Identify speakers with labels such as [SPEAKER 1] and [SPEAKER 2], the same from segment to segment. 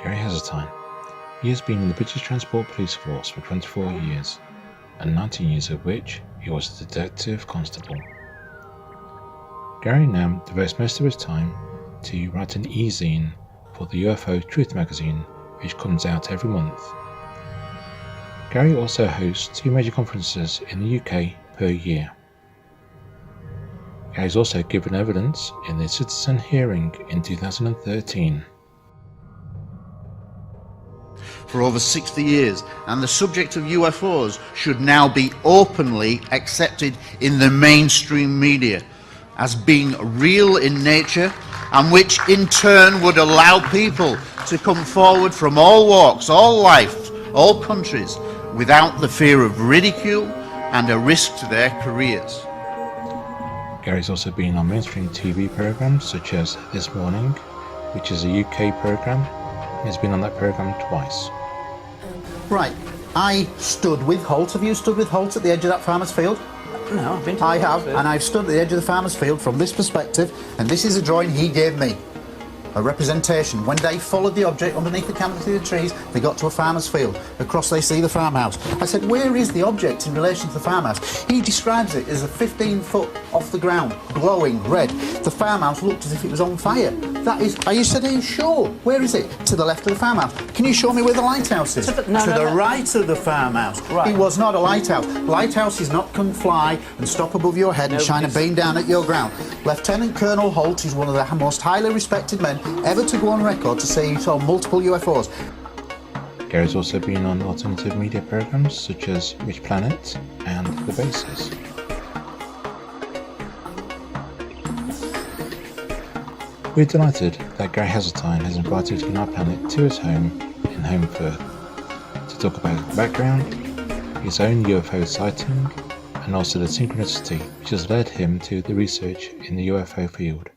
[SPEAKER 1] Gary Heseltine. He has been in the British Transport Police Force for 24 years, and 19 years of which he was a detective constable. Gary now devotes most of his time to write an e-zine for the UFO Truth magazine, which comes out every month. Gary also hosts 2 major conferences in the UK per year. Gary has also given evidence in the citizen hearing in 2013.
[SPEAKER 2] For over 60 years, and the subject of UFOs should now be openly accepted in the mainstream media as being real in nature, and which in turn would allow people to come forward from all walks, all lives, all countries, without the fear of ridicule and a risk to their careers.
[SPEAKER 1] Gary's also been on mainstream TV programmes such as This Morning, which is a UK programme. He's been on that programme twice.
[SPEAKER 3] Right, I stood with Holt. Have you stood with Holt at the edge of that farmer's field?
[SPEAKER 4] No, I've been to
[SPEAKER 3] I have, and I've stood at the edge of the farmer's field from this perspective, and this is a drawing he gave me. A representation. When they followed the object underneath the canopy of the trees, they got to a farmer's field. Across they see the farmhouse. I said, where is the object in relation to the farmhouse? He describes it as a 15-foot off the ground, glowing red. The farmhouse looked as if it was on fire. That is, are you sure? Where is it? To the left of the farmhouse. Can you show me where the lighthouse is? To the right of the farmhouse. Right. It was not a lighthouse. Lighthouses not come fly and stop above your head and shine a beam down at your ground. Lieutenant Colonel Holt is one of the most highly respected men ever to go on record to say he saw multiple UFOs.
[SPEAKER 1] Gary's also been on alternative media programmes such as Which Planet and The Basis. We're delighted that Gary Heseltine has invited Tonight Planet to his home in Holmfirth to talk about his background, his own UFO sighting, and also the Synchronicity which has led him to the research in the UFO field.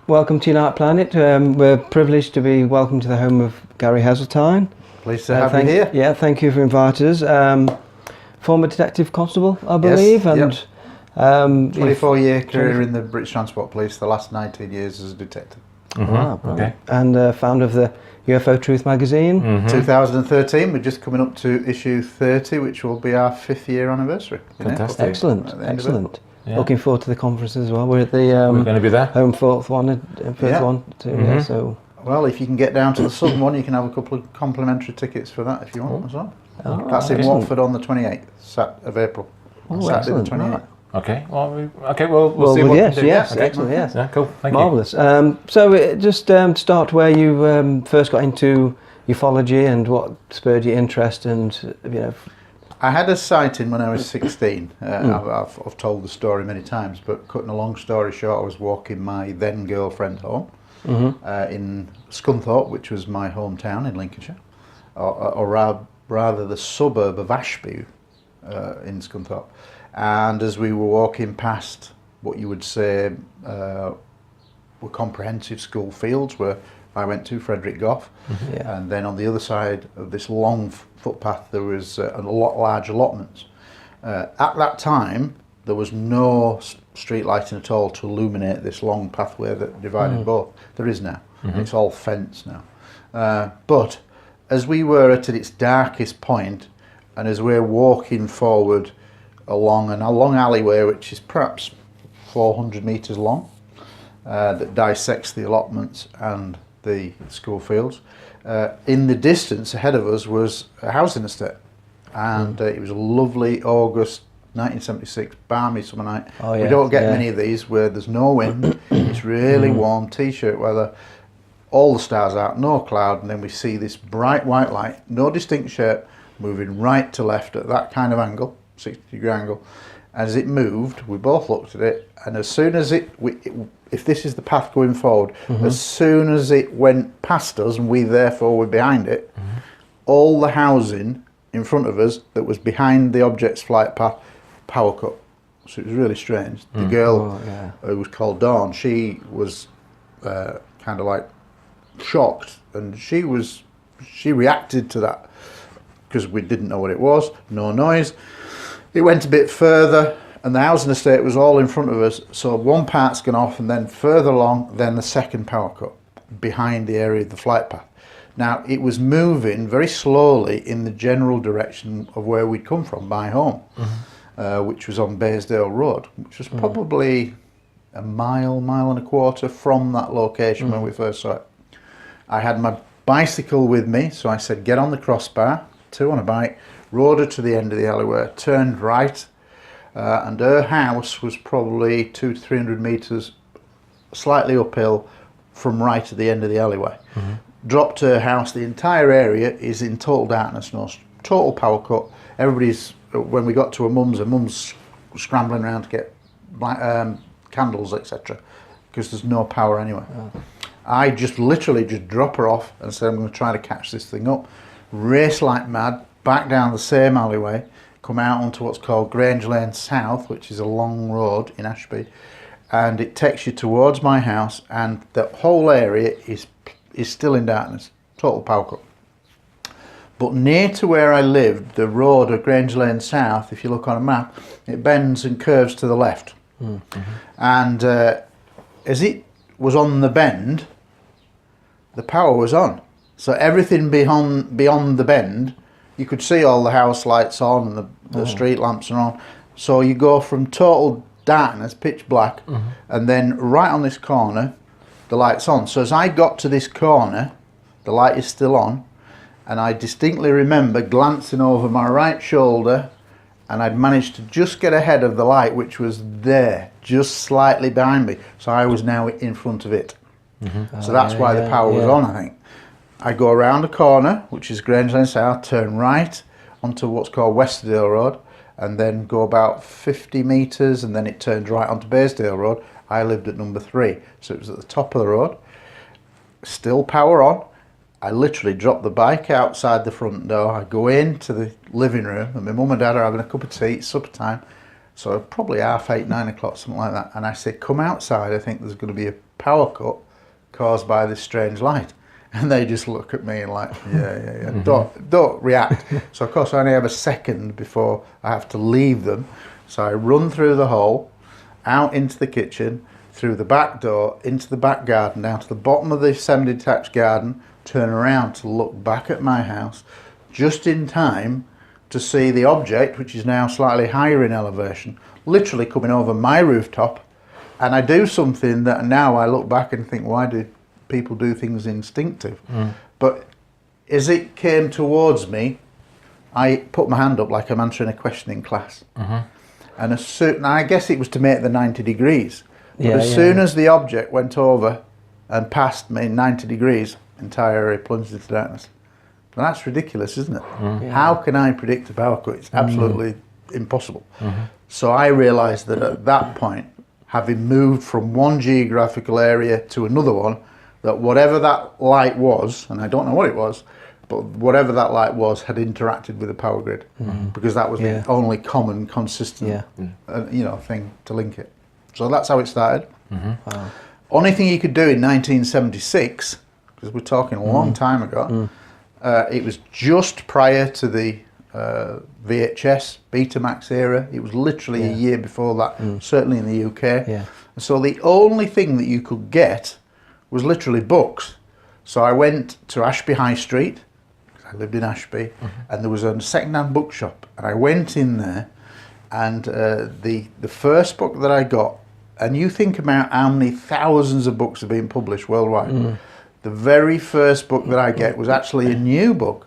[SPEAKER 4] Welcome to Tonight Planet. We're privileged to be welcome to the home of Gary Heseltine.
[SPEAKER 3] Pleased to have you here.
[SPEAKER 4] Yeah, thank you for inviting us. Former detective constable, I believe,
[SPEAKER 3] yes,
[SPEAKER 4] and
[SPEAKER 3] 24-year career in the British Transport Police, the last 19 years as a detective.
[SPEAKER 4] Wow, okay. And founder of the UFO Truth magazine.
[SPEAKER 3] 2013, we're just coming up to issue 30, which will be our 5th year anniversary.
[SPEAKER 4] Fantastic. Excellent. Yeah. Looking forward to the conference as well. We're at the
[SPEAKER 1] we're going to be there.
[SPEAKER 4] Home fourth one too. Yeah, so.
[SPEAKER 3] Well, if you can get down to the southern one, you can have a couple of complimentary tickets for that if you want as well. That's in Watford on the 28th of April. Saturday the 28th.
[SPEAKER 1] Okay. Well, we'll see what we can do.
[SPEAKER 4] Yes,
[SPEAKER 1] okay.
[SPEAKER 4] Excellent. Yes.
[SPEAKER 1] Yeah, cool. Thank
[SPEAKER 4] Marvellous.
[SPEAKER 1] you.
[SPEAKER 4] So just start where you first got into ufology and what spurred your interest, and
[SPEAKER 3] I had a sighting when I was 16. I've told the story many times, but cutting a long story short, I was walking my then girlfriend home in Scunthorpe, which was my hometown in Lincolnshire, or rather the suburb of Ashby in Scunthorpe. And as we were walking past what you would say were comprehensive school fields, where I went to, Frederick Gough, and then on the other side of this long footpath there was a large allotments. At that time there was no street lighting at all to illuminate this long pathway that divided both. There is now. It's all fenced now. But as we were at its darkest point, and as we're walking forward along a long alleyway which is perhaps 400 metres long, that dissects the allotments and the school fields. In the distance ahead of us was a housing estate, and it was a lovely August 1976, balmy summer night.
[SPEAKER 4] Oh,
[SPEAKER 3] We
[SPEAKER 4] yeah,
[SPEAKER 3] don't get
[SPEAKER 4] yeah.
[SPEAKER 3] many of these where there's no wind, it's really warm, t-shirt weather, all the stars out, no cloud, and then we see this bright white light, no distinct shape, moving right to left at that kind of angle, 60-degree angle. As it moved, we both looked at it, and as soon as if this is the path going forward, as soon as it went past us and we therefore were behind it, all the housing in front of us that was behind the object's flight path, power cut. So it was really strange. The girl who was called Dawn, she was kind of like shocked, and she reacted to that because we didn't know what it was, no noise. It went a bit further, and the housing estate was all in front of us, so one part's gone off, and then further along, then the second power cut behind the area of the flight path. Now, it was moving very slowly in the general direction of where we'd come from, my home, which was on Baysdale Road, which was probably a mile and a quarter from that location when we first saw it. I had my bicycle with me, so I said, get on the crossbar, 2 on a bike, rode her to the end of the alleyway, turned right, and her house was probably 200 to 300 metres slightly uphill from right at the end of the alleyway. Dropped her house, the entire area is in total darkness, no total power cut. Everybody's, when we got to her mum's scrambling around to get candles, etc., because there's no power anywhere. I just literally drop her off and said, I'm going to try to catch this thing up, race like mad, back down the same alleyway, come out onto what's called Grange Lane South, which is a long road in Ashby, and it takes you towards my house, and the whole area is still in darkness, total power cut. But near to where I lived, the road of Grange Lane South, if you look on a map, it bends and curves to the left. And as it was on the bend, the power was on. So everything beyond the bend, you could see all the house lights on and the street lamps are on. So you go from total darkness, pitch black, and then right on this corner, the light's on. So as I got to this corner, the light is still on, and I distinctly remember glancing over my right shoulder, and I'd managed to just get ahead of the light, which was there, just slightly behind me. So I was now in front of it. So that's why the power was on, I think. I go around a corner, which is Grange Lane South, turn right onto what's called Westerdale Road, and then go about 50 metres, and then it turns right onto Baysdale Road. I lived at number 3, so it was at the top of the road. Still power on. I literally drop the bike outside the front door. I go into the living room, and my mum and dad are having a cup of tea. It's supper time, so probably 8:30, 9 o'clock, something like that. And I say, come outside, I think there's going to be a power cut caused by this strange light. And they just look at me and like, yeah, don't react. So of course I only have a second before I have to leave them. So I run through the hall, out into the kitchen, through the back door, into the back garden, down to the bottom of the semi-detached garden, turn around to look back at my house, just in time to see the object, which is now slightly higher in elevation, literally coming over my rooftop. And I do something that now I look back and think, why do people do things instinctive? But as it came towards me, I put my hand up like I'm answering a question in class. And I guess it was to make the 90 degrees. But as soon as the object went over and passed me 90 degrees, entire area plunged into darkness. And that's ridiculous, isn't it? How can I predict a power cut? It's absolutely impossible. So I realised that at that point, having moved from one geographical area to another one, that whatever that light was, and I don't know what it was, but whatever that light was had interacted with the power grid, because that was the only common, consistent, thing to link it. So that's how it started. Only thing you could do in 1976, because we're talking a long time ago, it was just prior to the VHS, Betamax era. It was literally a year before that, certainly in the UK. So the only thing that you could get was literally books. So I went to Ashby High Street, I lived in Ashby, and there was a second-hand bookshop, and I went in there, and the first book that I got, and you think about how many thousands of books have been published worldwide, the very first book that I get was actually a new book,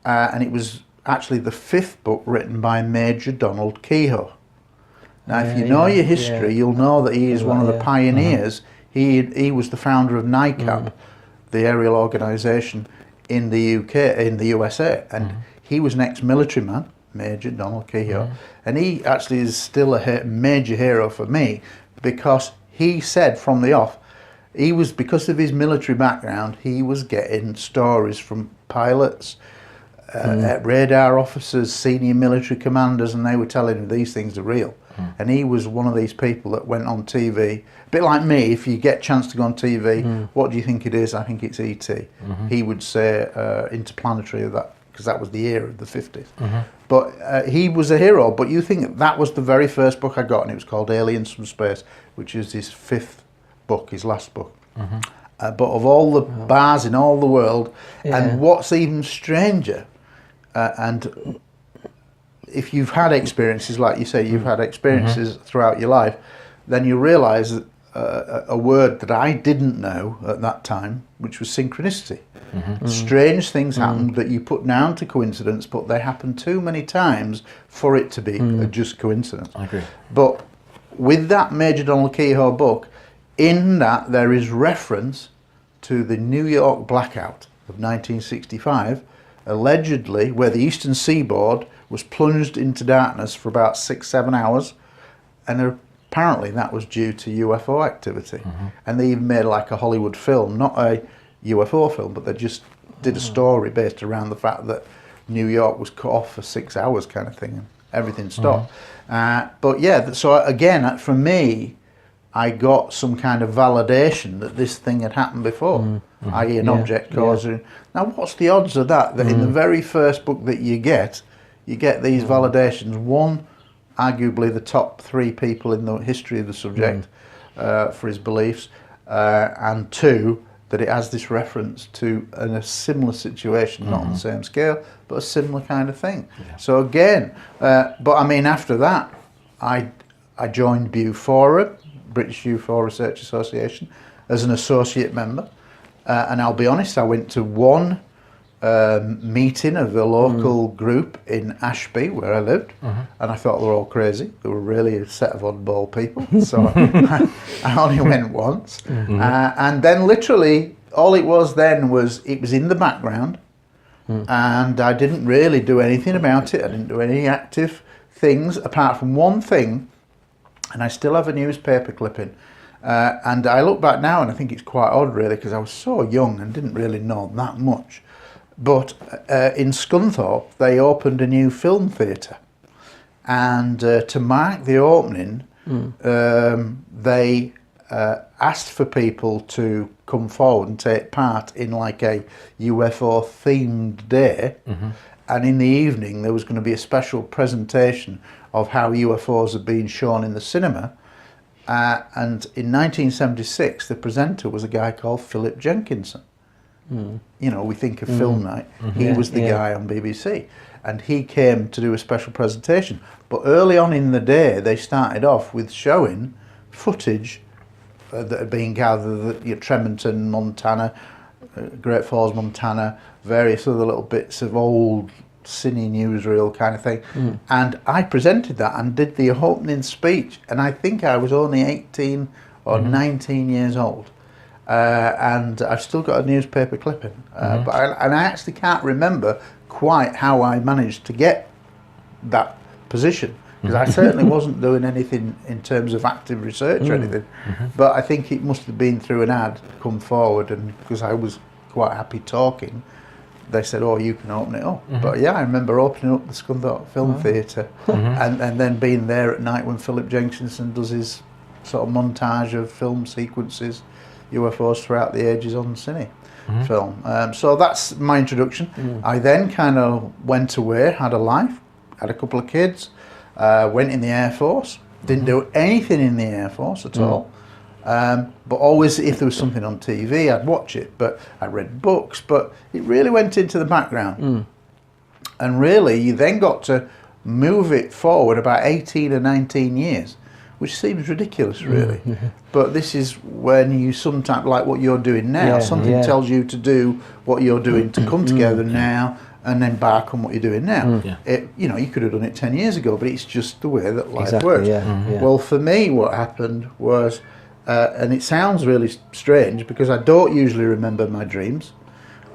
[SPEAKER 3] and it was actually the 5th book written by Major Donald Kehoe. Now, if you know your history, you'll know that he is one of the pioneers. He was the founder of NICAP, the aerial organisation in the USA, and he was an ex-military man, Major Donald Kehoe, and he actually is still a major hero for me, because he said from the off, because of his military background, he was getting stories from pilots, radar officers, senior military commanders, and they were telling him these things are real. And he was one of these people that went on TV, a bit like me. If you get a chance to go on TV, what do you think it is? I think it's ET. He would say interplanetary, of that, because that was the era of the 50s. But he was a hero. But you think that was the very first book I got, and it was called Aliens from Space, which is his 5th book, his last book. But of all the bars in all the world, and what's even stranger, and if you've had experiences, like you say, you've had experiences throughout your life, then you realise that a word that I didn't know at that time, which was synchronicity. Strange things happen that you put down to coincidence, but they happen too many times for it to be a just coincidence.
[SPEAKER 1] I agree.
[SPEAKER 3] But with that Major Donald Kehoe book, in that there is reference to the New York blackout of 1965, allegedly where the eastern seaboard was plunged into darkness for about 6-7 hours, and apparently that was due to UFO activity. And they even made like a Hollywood film, not a UFO film, but they just did a story based around the fact that New York was cut off for 6 hours kind of thing, and everything stopped. But yeah, so again, for me, I got some kind of validation that this thing had happened before, i.e. an object causing. Now, what's the odds of that? That in the very first book that you get these validations. One, arguably the top 3 people in the history of the subject for his beliefs, and 2, that it has this reference to a similar situation, not on the same scale, but a similar kind of thing. So again, but I mean, after that, I joined BUFORA, British UFO Research Association, as an associate member, and I'll be honest, I went to one meeting of the local group in Ashby, where I lived, and I thought they were all crazy. They were really a set of oddball people, so I only went once. And then literally, all it was then was, it was in the background, and I didn't really do anything about it. I didn't do any active things, apart from one thing, and I still have a newspaper clipping. And I look back now and I think it's quite odd, really, because I was so young and didn't really know that much. But in Scunthorpe, they opened a new film theatre, and to mark the opening, they asked for people to come forward and take part in like a UFO themed day, and in the evening there was going to be a special presentation of how UFOs had been shown in the cinema. And in 1976, the presenter was a guy called Philip Jenkinson. You know, we think of Film Night. He was the guy on BBC, and he came to do a special presentation. But early on in the day, they started off with showing footage that had been gathered at Tremonton, Montana, Great Falls, Montana, various other little bits of old cine newsreel kind of thing. And I presented that and did the opening speech, and I think I was only 18 or 19 years old. And I've still got a newspaper clipping, but I actually can't remember quite how I managed to get that position, because I certainly wasn't doing anything in terms of active research or anything, but I think it must have been through an ad, come forward, and because I was quite happy talking, they said, oh, you can open it up. But yeah, I remember opening up the Scunthorpe Film Theatre, and then being there at night when Philip Jenkinson does his sort of montage of film sequences, UFOs throughout the ages on cine film. So that's my introduction. I then kind of went away, had a life, had a couple of kids, went in the Air Force, didn't do anything in the Air Force at all. But always, if there was something on TV, I'd watch it. But I read books, but it really went into the background. And really, you then got to move it forward about 18 or 19 years, which seems ridiculous, really. But this is when you sometimes, like what you're doing now, something tells you to do what you're doing, to come together now and embark on what you're doing now.
[SPEAKER 1] Yeah.
[SPEAKER 3] You know, you could have done it 10 years ago, but it's just the way that life
[SPEAKER 4] Exactly,
[SPEAKER 3] works.
[SPEAKER 4] yeah, yeah.
[SPEAKER 3] Well, for me, what happened was, and it sounds really strange because I don't usually remember my dreams,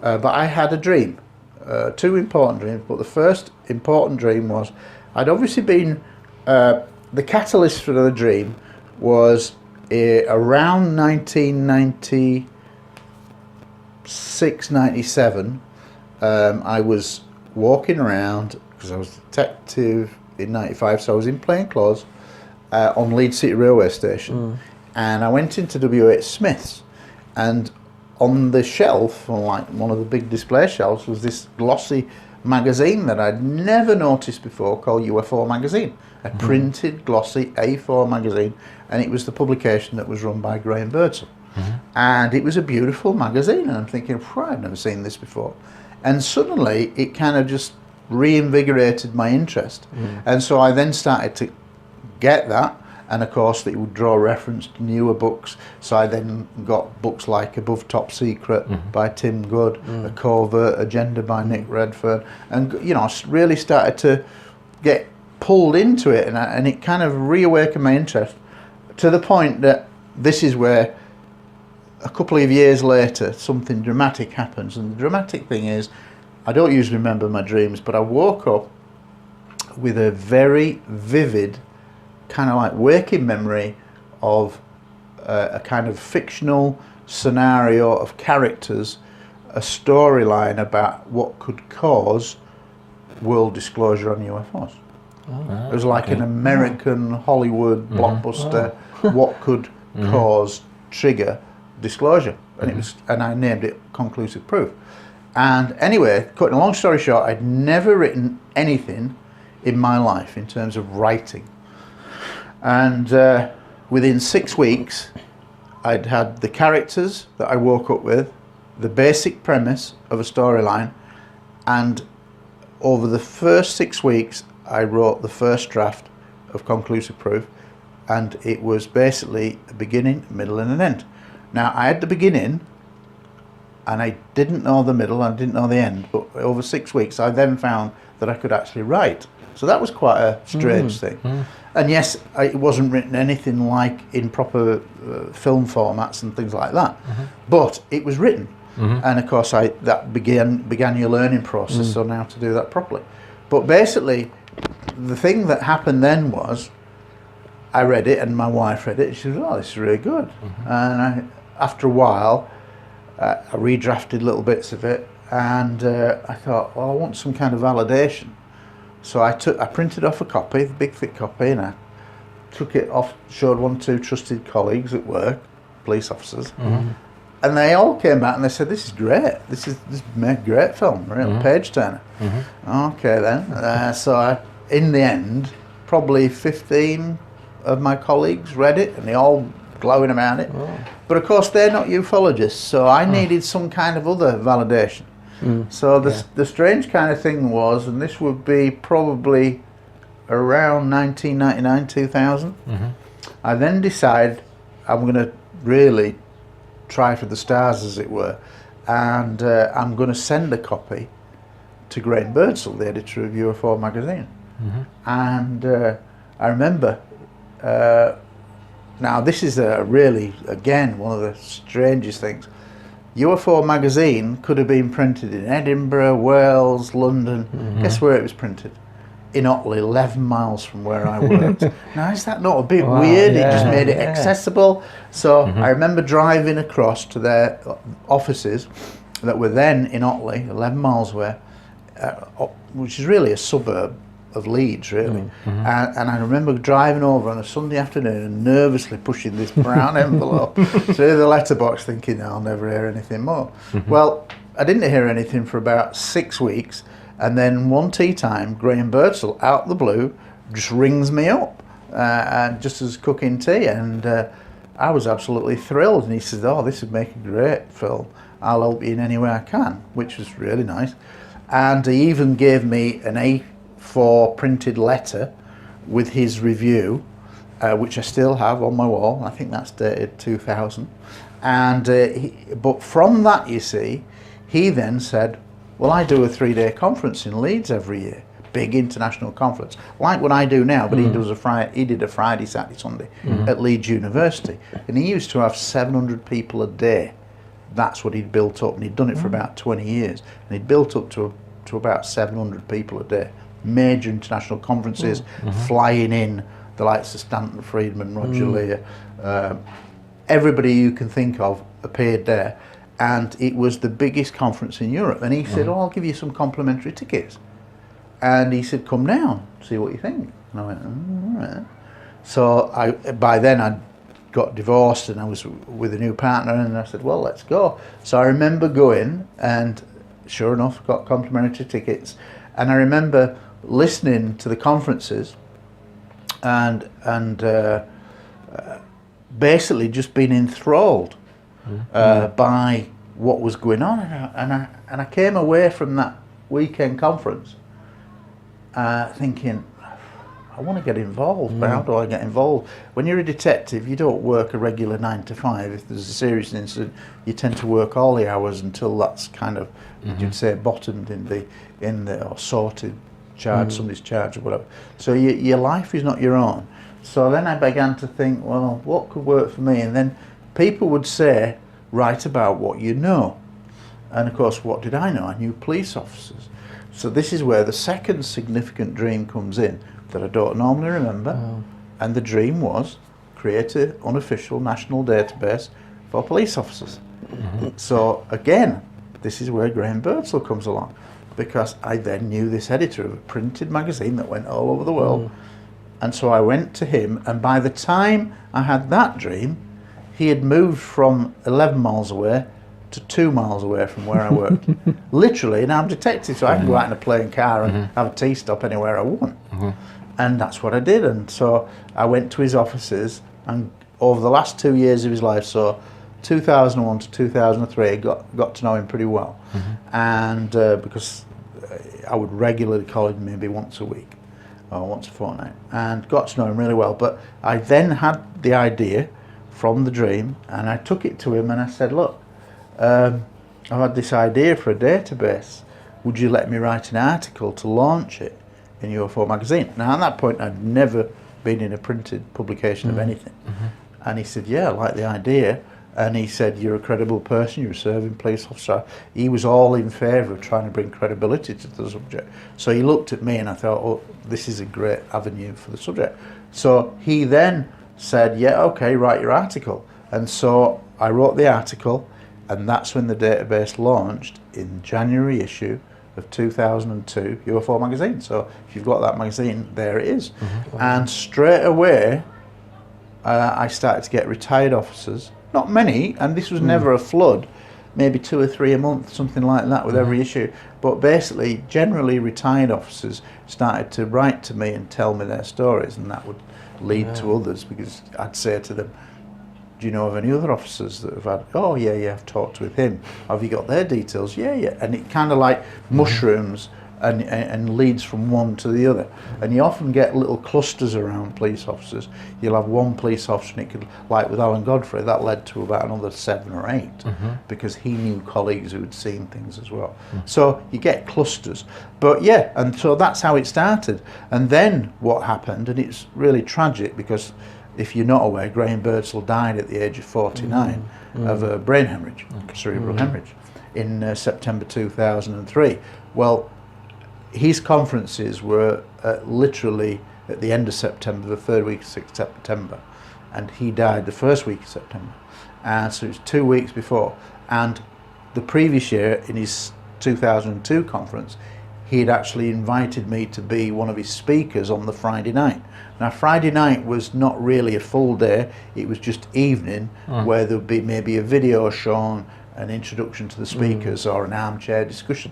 [SPEAKER 3] but I had a dream, 2 important dreams. But the first important dream was, I'd obviously been, the catalyst for the dream was around 1996, 97. I was walking around because I was a detective in 95, so I was in plain clothes on Leeds City Railway Station, and I went into W.H. Smith's, and on the shelf, on like one of the big display shelves, was this glossy magazine that I'd never noticed before called UFO magazine, a printed glossy A4 magazine, and it was the publication that was run by Graham Birdsall. And it was a beautiful magazine, and I'm thinking, I've never seen this before. And suddenly it kind of just reinvigorated my interest. And so I then started to get that, and of course it would draw reference to newer books. So I then got books like Above Top Secret by Tim Good, A Covert Agenda by Nick Redfern, and you know, I really started to get pulled into it, and it kind of reawakened my interest to the point that this is where a couple of years later something dramatic happens. And the dramatic thing is, I don't usually remember my dreams, but I woke up with a very vivid kind of like waking memory of a kind of fictional scenario of characters, a storyline about what could cause world disclosure on UFOs. It was like an American Hollywood blockbuster. What could cause, trigger disclosure, and it was, and I named it Conclusive Proof. And anyway, cutting a long story short, I'd never written anything in my life in terms of writing, and within 6 weeks I'd had the characters that I woke up with, the basic premise of a storyline, and over the first 6 weeks I wrote the first draft of Conclusive Proof, and it was basically a beginning, middle and an end. Now, I had the beginning, and I didn't know the middle, and I didn't know the end, but over 6 weeks I then found that I could actually write. So that was quite a strange thing. And yes, it wasn't written anything like in proper film formats and things like that, but it was written. And of course that began your learning process on how to do that properly. But basically, the thing that happened then was, I read it, and my wife read it, and she said, "Oh, this is really good." And after a while, I redrafted little bits of it, and I thought, well, I want some kind of validation. So I printed off a copy, the big thick copy, and I took it off, showed 1 or 2 trusted colleagues at work, police officers, and they all came back and they said, "This is great. This made a great film, real page turner." Okay then. So in the end, probably 15 of my colleagues read it, and they all glowing about it. But of course they're not ufologists, so I needed some kind of other validation. So the strange kind of thing was, and this would be probably around 1999, 2000, I then decided I'm going to really try for the stars, as it were, and I'm going to send a copy to Graham Birdsall, the editor of UFO magazine. And I remember, now this is really, again, one of the strangest things. UFO magazine could have been printed in Edinburgh, Wales, London. Guess where it was printed? In Otley, 11 miles from where I worked. Now, is that not a bit weird? It just made it accessible. So I remember driving across to their offices that were then in Otley, 11 miles away, which is really a suburb of Leeds, really. And I remember driving over on a Sunday afternoon and nervously pushing this brown envelope through the letterbox, thinking, I'll never hear anything more. Well, I didn't hear anything for about 6 weeks, and then one tea time, Graham Birdsall, out of the blue, just rings me up, and just as cooking tea, and I was absolutely thrilled. And he said, "Oh, this would make a great film. I'll help you in any way I can," which was really nice. And he even gave me an A4 printed letter with his review, which I still have on my wall. I think that's dated 2000. And but from that, you see, he then said, Well, I do a 3-day conference in Leeds every year, big international conference, like what I do now, but he did a Friday, Saturday, Sunday at Leeds University, and he used to have 700 people a day. That's what he'd built up, and he'd done it for about 20 years, and he'd built up to about 700 people a day. Major international conferences, flying in the likes of Stanton Friedman, Roger Lear, everybody you can think of appeared there, and it was the biggest conference in Europe. And he said, "Oh, I'll give you some complimentary tickets." And he said, "Come down, see what you think." And I went, "All right." So by then I'd got divorced and I was with a new partner, and I said, "Well, let's go." So I remember going, and sure enough, got complimentary tickets. And I remember listening to the conferences and basically just being enthralled by what was going on. And I came away from that weekend conference thinking, I want to get involved, but how do I get involved? When you're a detective, you don't work a regular 9 to 5. If there's a serious incident, you tend to work all the hours until that's kind of, you'd say, bottomed in the or sorted, charged, somebody's charged or whatever. So your life is not your own. So then I began to think, well, what could work for me? And then people would say, write about what you know. And of course, what did I know? I knew police officers. So this is where the second significant dream comes in that I don't normally remember. And the dream was create an unofficial national database for police officers. So again, this is where Graham Birdsall comes along, because I then knew this editor of a printed magazine that went all over the world. And so I went to him, and by the time I had that dream, he had moved from 11 miles away to 2 miles away from where I worked. Literally, and I'm a detective, so I can go out in a plane car and have a tea stop anywhere I want. And that's what I did. And so I went to his offices, and over the last 2 years of his life, so 2001 to 2003, I got to know him pretty well. And because I would regularly call him maybe once a week or once a fortnight, and got to know him really well. But I then had the idea from the dream, and I took it to him and I said, "Look, I've had this idea for a database. Would you let me write an article to launch it in UFO magazine?" Now at that point I'd never been in a printed publication of anything. And he said, "Yeah, I like the idea." And he said, "You're a credible person, you're a serving police officer." He was all in favour of trying to bring credibility to the subject. So he looked at me and I thought, oh, this is a great avenue for the subject. So he then said, "Yeah, okay, write your article." And so I wrote the article, and that's when the database launched in January issue of 2002, UFO magazine. So if you've got that magazine, there it is. And straight away, I started to get retired officers. Not many, and this was never a flood, maybe 2 or 3 a month, something like that with every issue. But basically, generally retired officers started to write to me and tell me their stories, and that would lead to others, because I'd say to them, "Do you know of any other officers that have had?" "Oh yeah, I've talked with him." "Have you got their details?" Yeah. And it kind of like mushrooms and leads from one to the other. And you often get little clusters around police officers. You'll have one police officer, and it could, like with Alan Godfrey, that led to about another 7 or 8 because he knew colleagues who had seen things as well. So you get clusters. But yeah, and so that's how it started. And then what happened, and it's really tragic, because if you're not aware, Graham Birdsall died at the age of 49 of a brain hemorrhage, cerebral hemorrhage, in September 2003. Well, his conferences were literally at the end of September, the 3rd week of September, and he died the 1st week of September. And so it was 2 weeks before. And the previous year, in his 2002 conference, he had actually invited me to be one of his speakers on the Friday night. Now, Friday night was not really a full day, it was just evening, where there would be maybe a video shown, an introduction to the speakers, or an armchair discussion.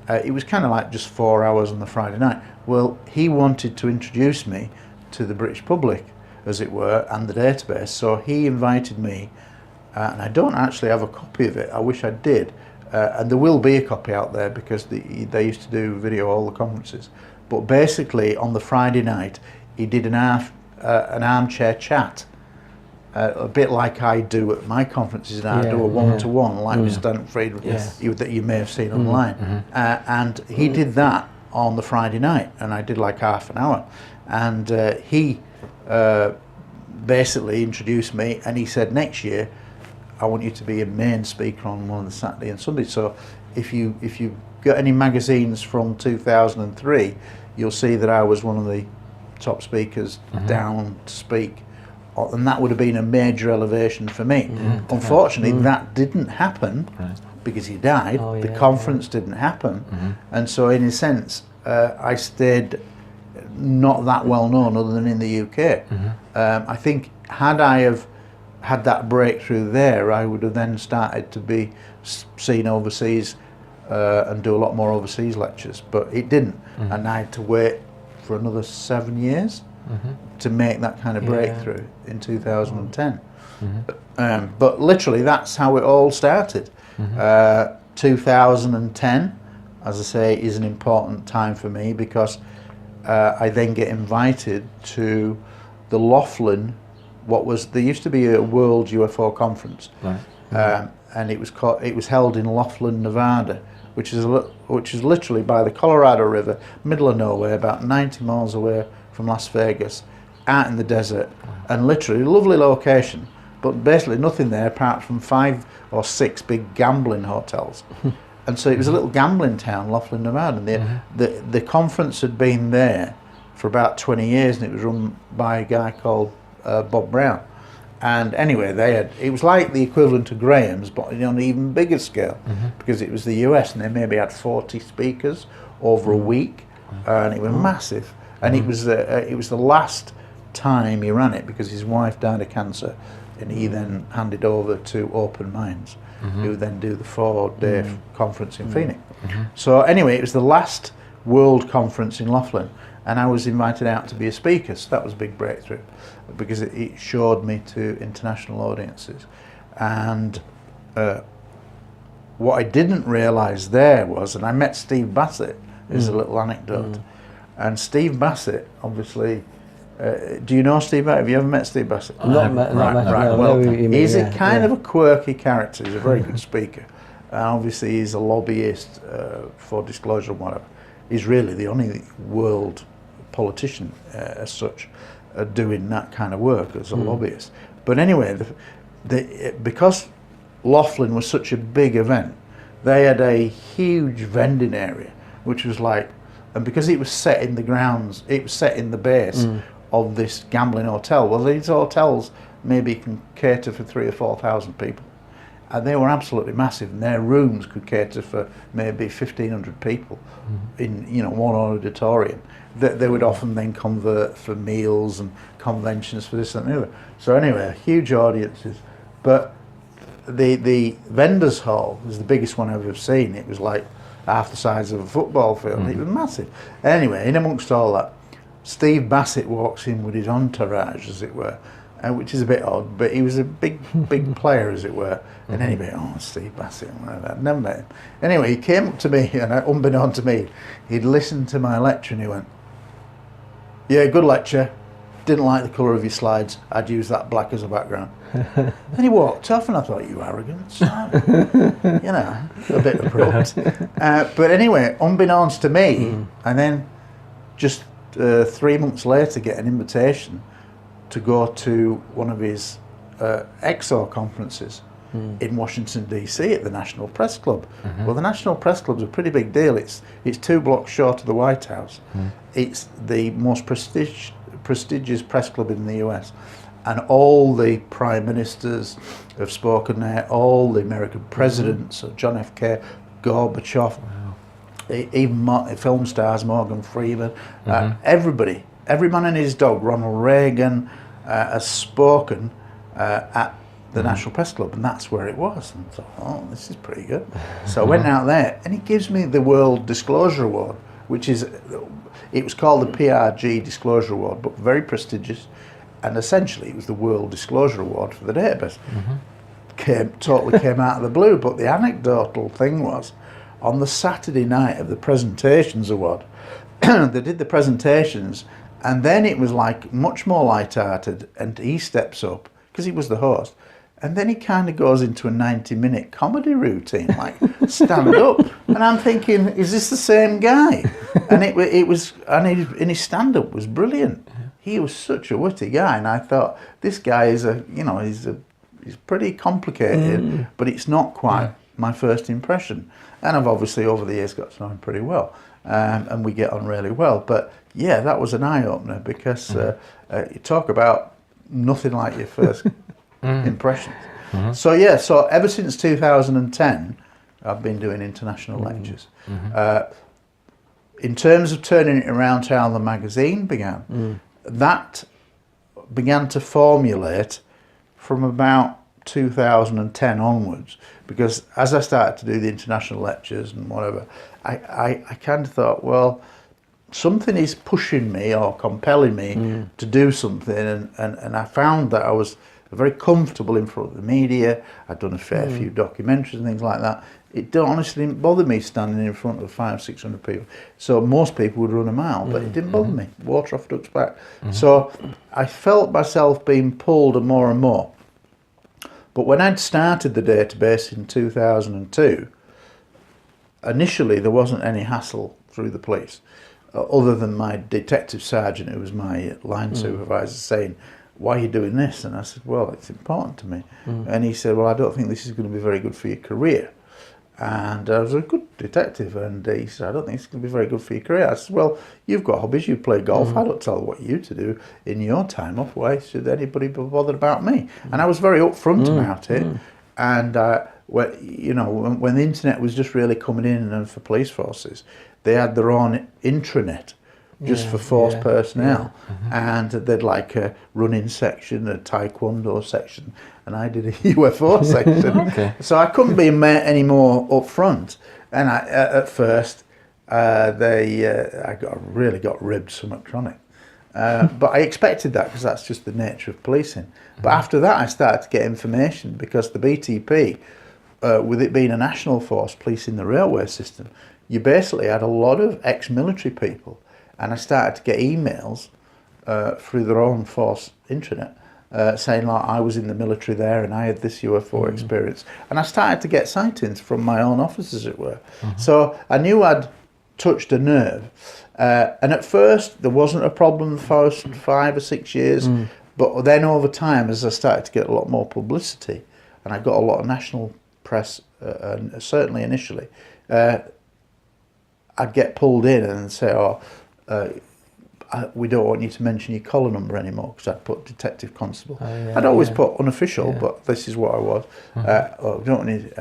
[SPEAKER 3] It was kind of like just 4 hours on the Friday night. Well, he wanted to introduce me to the British public, as it were, and the database. So he invited me, and I don't actually have a copy of it. I wish I did. And there will be a copy out there, because they used to do video all the conferences. But basically, on the Friday night, he did an armchair chat a bit like I do at my conferences now. I do a one-to-one, like with Stan Fried, that you may have seen online. And he did that on the Friday night, and I did like half an hour. And he basically introduced me, and he said, next year, I want you to be a main speaker on one of the Saturday and Sunday. So if you got any magazines from 2003, you'll see that I was one of the top speakers down to speak. And that would have been a major elevation for me. Unfortunately, that didn't happen because he died. The conference didn't happen. And so in a sense, I stayed not that well known other than in the UK. I think had I have had that breakthrough there, I would have then started to be seen overseas and do a lot more overseas lectures. But it didn't. And I had to wait for another 7 years to make that kind of breakthrough in 2010. But literally that's how it all started. 2010, as I say, is an important time for me because I then get invited to the Laughlin, there used to be a World UFO Conference, and it was held in Laughlin, Nevada, which is literally by the Colorado River, middle of nowhere, about 90 miles away from Las Vegas, out in the desert, and literally a lovely location, but basically nothing there apart from 5 or 6 big gambling hotels. And so it was a little gambling town, Laughlin, Nevada. And the conference had been there for about 20 years, and it was run by a guy called Bob Brown. And anyway, it was like the equivalent to Graham's, but on an even bigger scale, because it was the US, and they maybe had 40 speakers over a week, and it was massive. And it was the last time he ran it because his wife died of cancer, and he then handed over to Open Minds, who then do the 4-day conference in Phoenix. So anyway, it was the last world conference in Laughlin, and I was invited out to be a speaker. So that was a big breakthrough because it showed me to international audiences. And what I didn't realise there was, and I met Steve Bassett, is a little anecdote. And Steve Bassett, obviously, do you know Steve Bassett? Have you ever met Steve Bassett?
[SPEAKER 4] Not met.
[SPEAKER 3] Well, he's a kind of a quirky character. He's a very good speaker. And obviously, he's a lobbyist for disclosure and whatever. He's really the only world politician as such doing that kind of work as a lobbyist. But anyway, because Laughlin was such a big event, they had a huge vending area, which was like, and because it was set in the grounds, it was set in the base of this gambling hotel. Well, these hotels maybe can cater for 3,000 or 4,000 people, and they were absolutely massive. And their rooms could cater for maybe 1,500 people in one auditorium. They would often then convert for meals and conventions for this and the other. So anyway, huge audiences. But the vendors' hall was the biggest one I've ever seen. It was like half the size of a football field. It was massive. Anyway, in amongst all that, Steve Bassett walks in with his entourage, as it were, which is a bit odd, but he was a big player, as it were. And anyway, Steve Bassett, I'd never met him. Anyway, he came up to me, and unbeknown to me, he'd listened to my lecture, and he went, "Yeah, good lecture. Didn't like the colour of your slides. I'd use that black as a background." And he walked off, and I thought, you arrogant son. A bit abrupt. But anyway, unbeknownst to me, and then just 3 months later get an invitation to go to one of his EXO conferences in Washington DC at the National Press Club. Well, the National Press Club's a pretty big deal. It's 2 blocks short of the White House. It's the most prestigious press club in the US, and all the prime ministers have spoken there, all the American presidents, John F. K, Gorbachev, even film stars, Morgan Freeman, everybody, every man and his dog, Ronald Reagan, has spoken at the National Press Club, and that's where it was. And I thought, this is pretty good. So I went out there, and he gives me the World Disclosure Award, which is, it was called the PRG Disclosure Award, but very prestigious, and essentially it was the World Disclosure Award for the database. Totally came out of the blue, but the anecdotal thing was, on the Saturday night of the Presentations Award, they did the presentations, and then it was like much more light-hearted, and he steps up, because he was the host. And then he kind of goes into a 90-minute comedy routine, like stand up. And I'm thinking, is this the same guy? And and his stand up was brilliant. He was such a witty guy, and I thought, this guy is he's pretty complicated, but it's not quite my first impression. And I've obviously over the years got to know him pretty well, and we get on really well. But yeah, that was an eye opener, because you talk about nothing like your first impressions. So yeah, so ever since 2010, I've been doing international lectures. In terms of turning it around to how the magazine began, that began to formulate from about 2010 onwards, because as I started to do the international lectures and whatever, I kind of thought, well, something is pushing me or compelling me to do something, and I found that I was very comfortable in front of the media. I'd done a fair few documentaries and things like that. It honestly didn't bother me standing in front of 500-600 people. So most people would run a mile, but it didn't bother me. Water off duck's back. So I felt myself being pulled more and more. But when I'd started the database in 2002, initially there wasn't any hassle through the police, other than my detective sergeant, who was my line supervisor, saying, "Why are you doing this?" And I said, "Well, it's important to me." And he said, "Well, I don't think this is going to be very good for your career." And I was a good detective, and he said, "I don't think it's going to be very good for your career." I said, "Well, you've got hobbies, you play golf, I don't tell what you to do in your time off. Why should anybody be bothered about me?" And I was very upfront about it. And when the internet was just really coming in, and for police forces, they had their own intranet just for force personnel, and they'd like a running section, a taekwondo section, and I did a UFO section. So I couldn't be any more upfront. And at first, I really got ribbed some electronic. But I expected that, because that's just the nature of policing. But after that, I started to get information, because the BTP, with it being a national force policing the railway system, you basically had a lot of ex-military people. And I started to get emails through their own force intranet saying, like, I was in the military there and I had this UFO experience. And I started to get sightings from my own officers, as it were. So I knew I'd touched a nerve. And at first, there wasn't a problem the first 5 or 6 years. But then over time, as I started to get a lot more publicity, and I got a lot of national press, and certainly initially, I'd get pulled in and say, "Oh, we don't want you to mention your collar number anymore," because I'd put detective constable. I'd always put unofficial, but this is what I was. We don't need,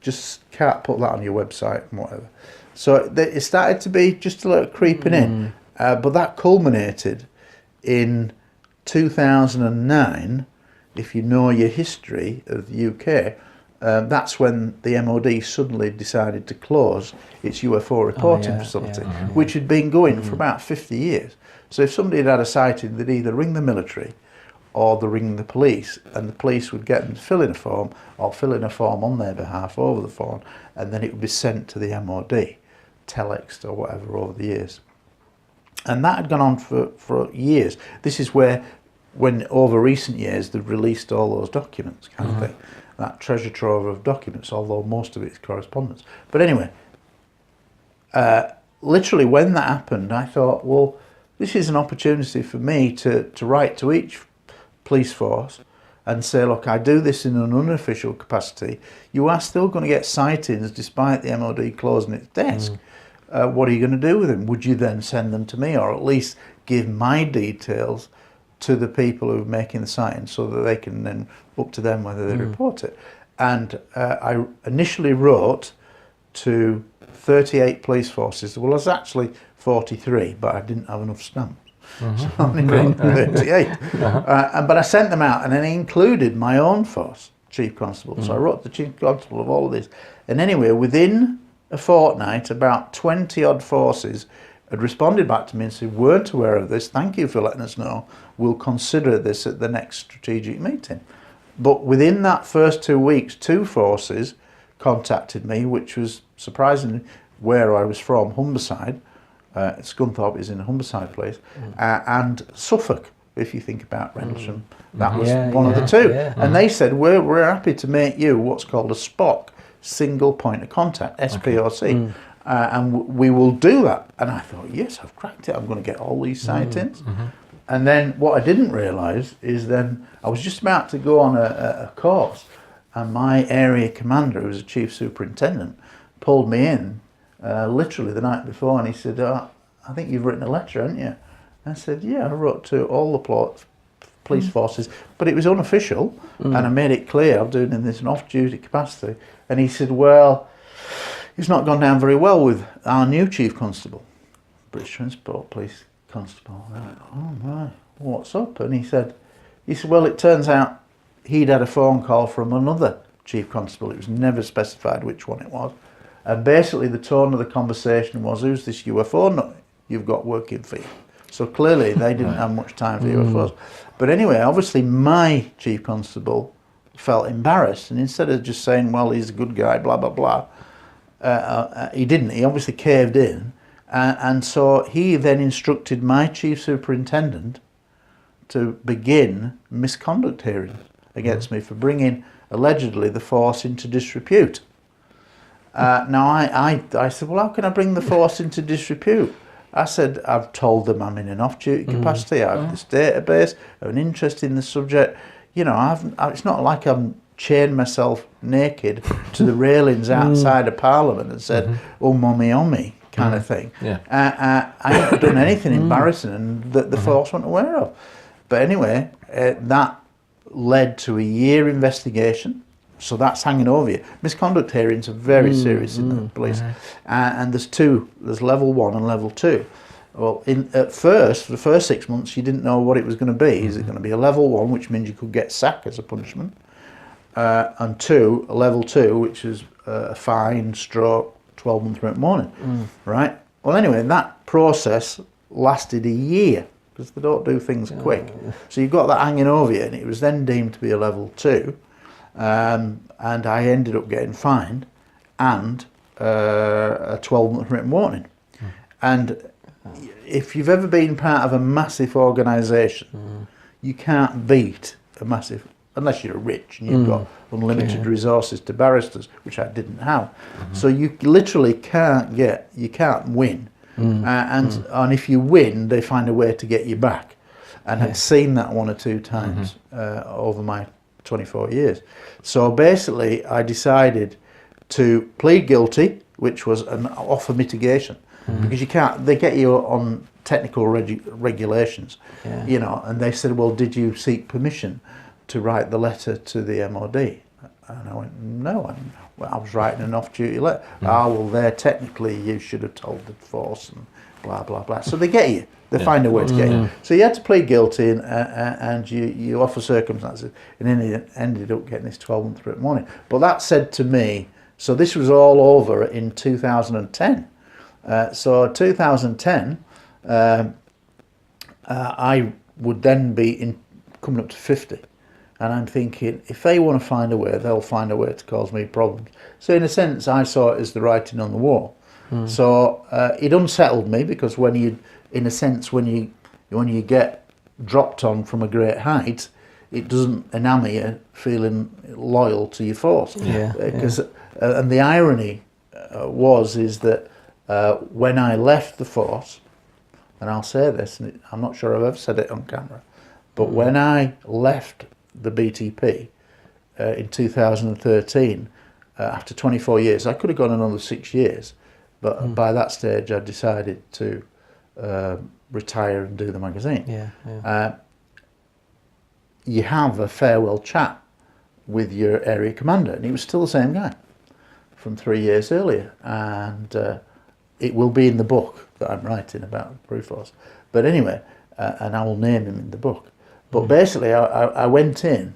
[SPEAKER 3] just can't put that on your website and whatever. So it started to be just a little creeping in, but that culminated in 2009. If you know your history of the UK, that's when the MOD suddenly decided to close its UFO reporting facility, which had been going for about 50 years. So if somebody had a sighting, they'd either ring the military or they'd ring the police, and the police would get them to fill in a form, or fill in a form on their behalf over the phone, and then it would be sent to the MOD, telex or whatever, over the years. And that had gone on for years. This is where, when over recent years, they've released all those documents, kind of thing. That treasure trove of documents, although most of it is correspondence. But anyway, literally when that happened, I thought, well, this is an opportunity for me to write to each police force and say, look, I do this in an unofficial capacity. You are still going to get sightings despite the MOD closing its desk. What are you going to do with them? Would you then send them to me, or at least give my details to the people who are making the sightings, so that they can then up to them whether they report it? And I initially wrote to 38 police forces. Well, there's actually 43, but I didn't have enough stamps. So I only wrote 38. But I sent them out, and then I included my own force, Chief Constable. So I wrote the Chief Constable of all of this. And anyway, within a fortnight, about 20 odd forces had responded back to me and said, weren't aware of this, thank you for letting us know, we'll consider this at the next strategic meeting. But within that first 2 weeks, 2 forces contacted me, which was surprisingly where I was from, Humberside. Scunthorpe is in a Humberside place, and Suffolk, if you think about Wrentham, that was
[SPEAKER 4] Yeah,
[SPEAKER 3] one of the
[SPEAKER 4] yeah,
[SPEAKER 3] two.
[SPEAKER 4] yeah.
[SPEAKER 3] And they said, we're happy to make you what's called a SPOC, single point of contact, SPOC. And we will do that. And I thought, yes, I've cracked it. I'm going to get all these sightings. And then what I didn't realise is then I was just about to go on a course, and my area commander, who was a chief superintendent, pulled me in literally the night before, and he said, I think you've written a letter, haven't you? I said, yeah, I wrote to all the police forces, but it was unofficial, and I made it clear I'm doing this in off-duty capacity. And he said, well, it's not gone down very well with our new chief constable, British Transport Police Constable. And I went, oh my, what's up? And he said, well, it turns out he'd had a phone call from another chief constable. It was never specified which one it was. And basically the tone of the conversation was, who's this UFO nut you've got working for you? So clearly they didn't have much time for UFOs. But anyway, obviously my chief constable felt embarrassed, and instead of just saying, well, he's a good guy, blah, blah, blah, he didn't. He obviously caved in. And so he then instructed my chief superintendent to begin misconduct hearings against me for bringing, allegedly, the force into disrepute. Now, I said, well, how can I bring the force into disrepute? I said, I've told them I'm in an off-duty capacity, I have this database, I have an interest in the subject. You know, it's not like I'm chained myself naked to the railings outside of Parliament and said, oh, mommy, kind of thing.
[SPEAKER 1] Yeah.
[SPEAKER 3] I haven't done anything embarrassing and that the force weren't aware of. But anyway, that led to a year investigation. So that's hanging over you. Misconduct hearings are very serious in the police. And there's level 1 and level 2. Well, at first, for the first 6 months, you didn't know what it was going to be. Is it going to be a level 1, which means you could get sacked as a punishment? And a level 2, which is a fine stroke 12-month rent warning, right? Well, anyway, that process lasted a year because they don't do things quick. So you've got that hanging over you, and it was then deemed to be a level 2, and I ended up getting fined and a 12-month written warning. And if you've ever been part of a massive organisation, you can't beat a massive, unless you're rich and you've got unlimited resources to barristers, which I didn't have. So you literally can't win. And if you win, they find a way to get you back. And I'd seen that 1 or 2 times over my 24 years. So basically, I decided to plead guilty, which was an offer mitigation, because you can't. They get you on technical regulations, you know. And they said, "Well, did you seek permission to write the letter to the MOD?" And I went, "No, I was writing an off-duty letter." Well, there technically you should have told the force and blah blah blah. So they get you. They find a way to get you. So you had to plead guilty, and you offer circumstances, and then you ended up getting this 12-month written warning. But that said to me, so this was all over in 2010. So 2010, I would then be coming up to 50. And I'm thinking, if they want to find a way, they'll find a way to cause me problems. So in a sense, I saw it as the writing on the wall. So it unsettled me, because when you get dropped on from a great height, it doesn't enamor you feeling loyal to your force. And the irony is that when I left the force, and I'll say this, and I'm not sure I've ever said it on camera, but when I left the BTP in 2013, after 24 years, I could have gone another 6 years, but by that stage I decided to retire and do the magazine. You have a farewell chat with your area commander, and he was still the same guy from 3 years earlier, and it will be in the book that I'm writing about Brufors. But anyway, and I will name him in the book. But basically, I went in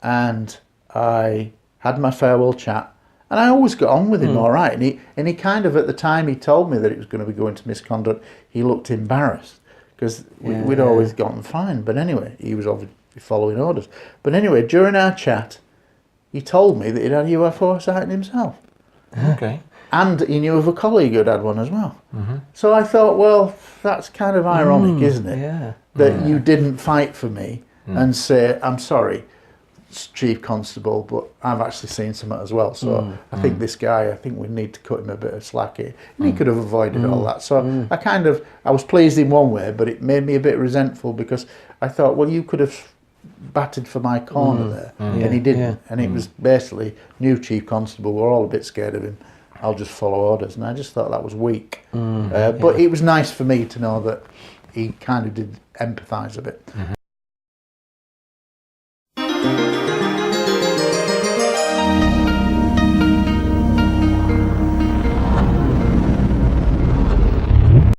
[SPEAKER 3] and I had my farewell chat, and I always got on with him all right. And he kind of, at the time he told me that it was going to be going to misconduct, he looked embarrassed, because we'd always gotten fine. But anyway, he was obviously following orders. But anyway, during our chat, he told me that he'd had a UFO sighting himself.
[SPEAKER 1] Okay.
[SPEAKER 3] And he knew of a colleague who'd had one as well. So I thought, well, that's kind of ironic, isn't it? that you didn't fight for me and say, I'm sorry, Chief Constable, but I've actually seen something as well. So I think this guy, I think we need to cut him a bit of slack here. And he could have avoided all that. So I was pleased in one way, but it made me a bit resentful because I thought, well, you could have batted for my corner there, and he didn't.
[SPEAKER 4] Yeah.
[SPEAKER 3] And it was basically, new Chief Constable, we're all a bit scared of him. I'll just follow orders. And I just thought that was weak. But it was nice for me to know that he kind of did empathise a bit.